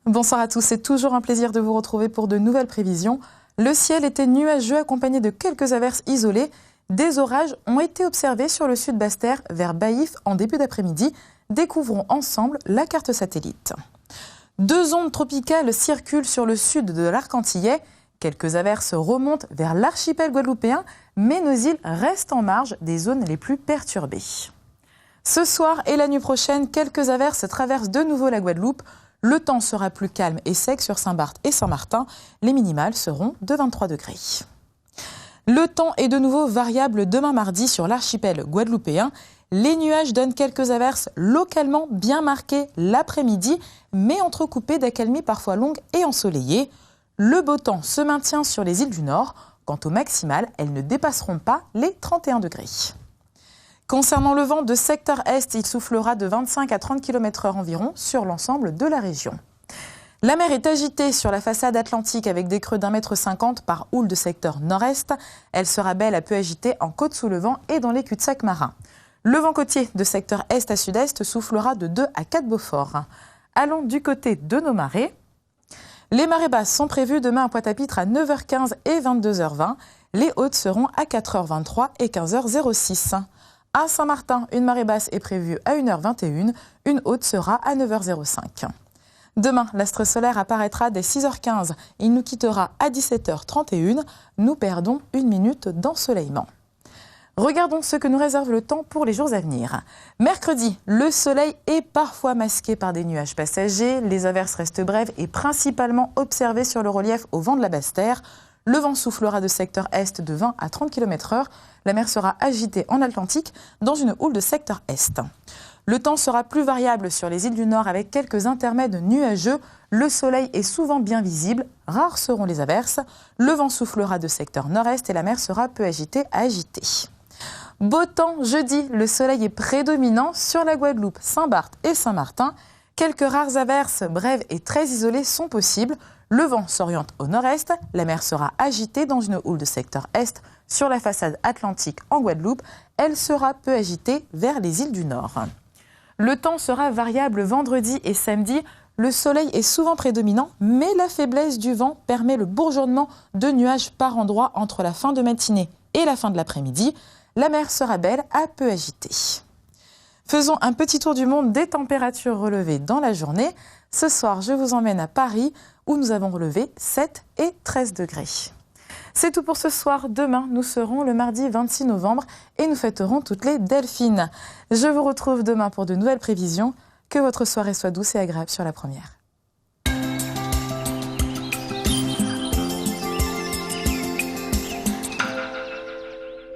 Bonsoir à tous, c'est toujours un plaisir de vous retrouver pour de nouvelles prévisions. Le ciel était nuageux accompagné de quelques averses isolées. Des orages ont été observés sur le sud Basse-Terre vers Baïf en début d'après-midi. Découvrons ensemble la carte satellite. Deux ondes tropicales circulent sur le sud de l'arc antillais. Quelques averses remontent vers l'archipel guadeloupéen, mais nos îles restent en marge des zones les plus perturbées. Ce soir et la nuit prochaine, quelques averses traversent de nouveau la Guadeloupe. Le temps sera plus calme et sec sur Saint-Barth et Saint-Martin. Les minimales seront de 23 degrés. Le temps est de nouveau variable demain mardi sur l'archipel guadeloupéen. Les nuages donnent quelques averses localement bien marquées l'après-midi, mais entrecoupées d'accalmies parfois longues et ensoleillées. Le beau temps se maintient sur les îles du Nord. Quant aux maximales, elles ne dépasseront pas les 31 degrés. Concernant le vent de secteur est, il soufflera de 25 à 30 km/h environ sur l'ensemble de la région. La mer est agitée sur la façade atlantique avec des creux d'1,50 m par houle de secteur nord-est. Elle sera belle à peu agitée en côte sous le vent et dans les cul-de-sac marins. Le vent côtier de secteur est à sud-est soufflera de 2 à 4 Beaufort. Allons du côté de nos marées. Les marées basses sont prévues demain à Pointe-à-Pitre à 9h15 et 22h20. Les hautes seront à 4h23 et 15h06. À Saint-Martin, une marée basse est prévue à 1h21, une haute sera à 9h05. Demain, l'astre solaire apparaîtra dès 6h15. Il nous quittera à 17h31. Nous perdons 1 minute d'ensoleillement. Regardons ce que nous réserve le temps pour les jours à venir. Mercredi, le soleil est parfois masqué par des nuages passagers. Les averses restent brèves et principalement observées sur le relief au vent de la Basse-Terre. Le vent soufflera de secteur est de 20 à 30 km/h. La mer sera agitée en Atlantique dans une houle de secteur est. Le temps sera plus variable sur les îles du Nord avec quelques intermèdes nuageux. Le soleil est souvent bien visible. Rares seront les averses. Le vent soufflera de secteur nord-est et la mer sera peu agitée à agitée. Beau temps jeudi, le soleil est prédominant sur la Guadeloupe, Saint-Barth et Saint-Martin. Quelques rares averses brèves et très isolées sont possibles. Le vent s'oriente au nord-est, la mer sera agitée dans une houle de secteur est sur la façade atlantique en Guadeloupe. Elle sera peu agitée vers les îles du Nord. Le temps sera variable vendredi et samedi. Le soleil est souvent prédominant, mais la faiblesse du vent permet le bourgeonnement de nuages par endroits entre la fin de matinée et la fin de l'après-midi. La mer sera belle à peu agitée. Faisons un petit tour du monde des températures relevées dans la journée. Ce soir, je vous emmène à Paris où nous avons relevé 7 et 13 degrés. C'est tout pour ce soir. Demain, nous serons le mardi 26 novembre et nous fêterons toutes les Delphines. Je vous retrouve demain pour de nouvelles prévisions. Que votre soirée soit douce et agréable sur la première.